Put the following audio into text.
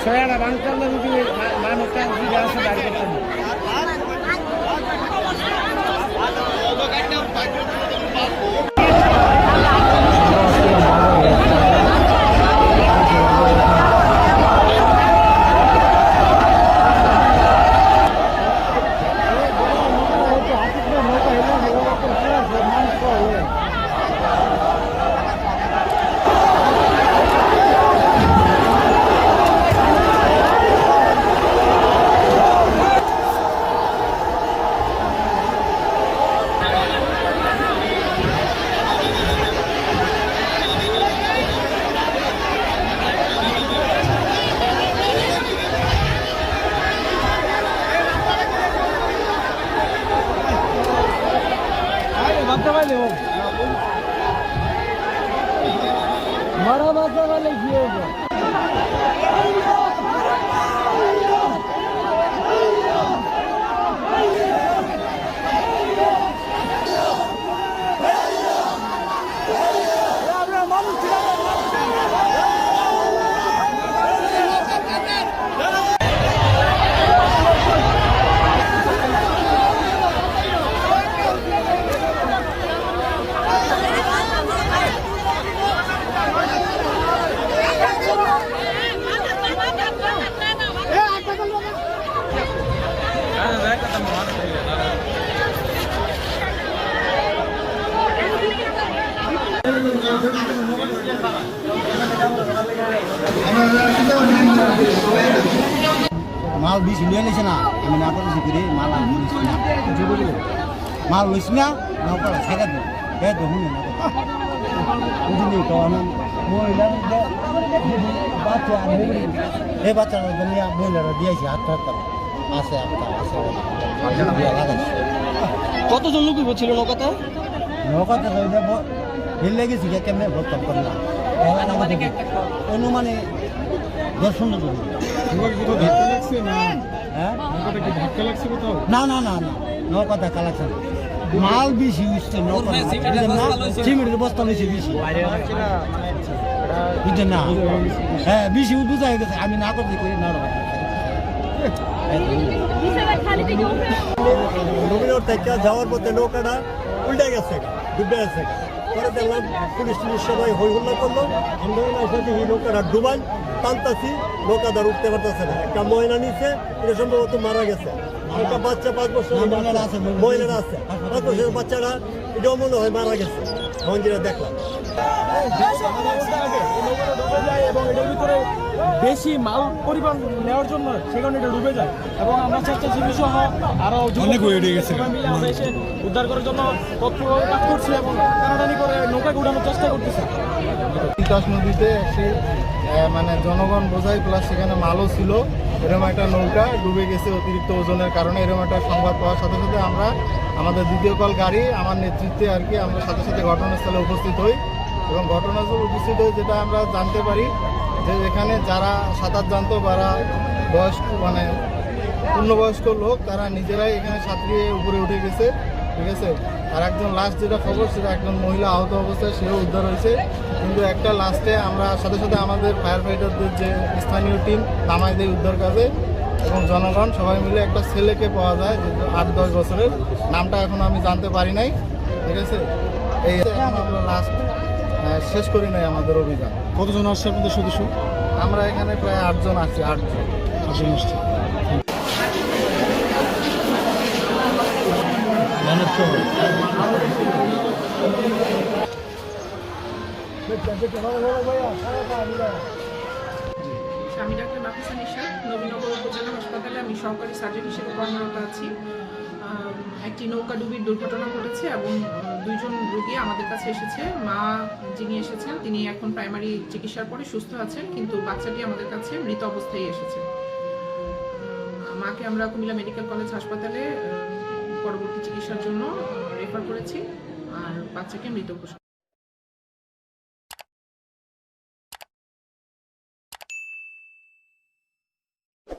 soalnya ada bangsa lebih mana kan tidak sedari ketemu. बड़ा बाजा वाले किए মাল বেশি নিয়ে নিছে না আমি না করেছি করে মাল আমি নিছি না মাল লইছি না নৌকা ছেড়ে দে এ দেখুন না বুঝলি তো আমি মহিলা বাচ্চা এই বাচ্চারা দুনিয়া মহিলারা দিয়েছি হাত হাত আছে কতজন লোক ছিল নৌকাতে? নৌকাতে হিল লেগেছি কেমনে ভর্তন করলাম অনুমানে 10-15 জন। না না না না নৌকাতে কালেকশন মাল বেশি উঠছে নৌকা চিমির বস্তা বেশি বেশি বুঝছেন না? হ্যাঁ বেশি বুঝা হয়ে গেছে আমি না করতে করি না নবীনগর থেকে যাওয়ার পথে নৌকাটা উল্টে গেছে ডুবে গেছে পরে দেখলাম পুলিশ সবাই হই হল্লা করলো আমরা এই নৌকাটা ডুবাই টানতাছি নৌকাদার উঠতে পারতেছে না একটা মহিলা নিচে এটা সম্ভবত মারা গেছে একটা বাচ্চা 5 বছর মহিলারা আছে 5 বছরের বাচ্চারা এটাও মনে হয় মারা গেছে এখন যেটা দেখলাম এবং এটার ভিতরে বেশি মাল পরিমাণ নেওয়ার জন্য সেখানে এটা ডুবে যায় এবং আমরা স্বেচ্ছাসেবী সহ আরো মিলে আমরা এসে উদ্ধার করার জন্য তৎপর কাজ করছি এবং টানাটানি করে নৌকাকে উঠানোর চেষ্টা করতেছি। তিতাস নদীতে এসে মানে জনগণ বোঝাই প্লাস সেখানে মালও ছিল এরকম একটা নৌকা ডুবে গেছে অতিরিক্ত ওজনের কারণে এরকম একটা সংবাদ পাওয়ার সাথে সাথে আমরা আমাদের দ্বিতীয় কল গাড়ি আমার নেতৃত্বে আর কি আমরা সাথে সাথে ঘটনাস্থলে উপস্থিত হই এবং ঘটনাস্থলে উপস্থিত হয়ে যেটা আমরা জানতে পারি যে এখানে যারা সাঁতার জানতো বা বয়স্ক মানে পূর্ণবয়স্ক লোক তারা নিজেরাই এখানে সাঁতরিয়ে উপরে উঠে গেছে, ঠিক আছে। আর একজন লাস্ট যেটা খবর সেটা একজন মহিলা আহত অবস্থায় সেও উদ্ধার হয়েছে, কিন্তু একটা লাস্টে আমরা সাথে সাথে আমাদের ফায়ার ফাইটারদের যে স্থানীয় টিম নামাই দেয় উদ্ধার কাজে এবং জনগণ সবাই মিলে একটা ছেলেকে পাওয়া যায় যে 8-10 বছরের, নামটা এখন আমি জানতে পারি নাই, ঠিক আছে। এই আমরা লাস্ট শেষ করি নাই আমাদের অভিযান। কতজন আসছে আপনাদের সদস্য? আমরা এখানে প্রায় 8 জন আছি। 8 জন আসছে। আমি ডাক্তার মাহফুজা নিশা, নবীনগর উপজেলা হাসপাতালে আমি সহকারী সার্জন হিসেবে কর্মরত আছি। একটি নৌকাডুবির দুর্ঘটনা ঘটেছে এবং 2 জন রোগী আমাদের কাছে এসেছে। মা যিনি এসেছেন তিনি এখন প্রাইমারি চিকিৎসার পরে সুস্থ আছেন, কিন্তু বাচ্চাটি আমাদের কাছে মৃত অবস্থায় এসেছে। মাকে আমরা কুমিল্লা মেডিকেল কলেজ হাসপাতালে পরবর্তী চিকিৎসার জন্য রেফার করেছি আর বাচ্চাকে মৃত ঘোষণা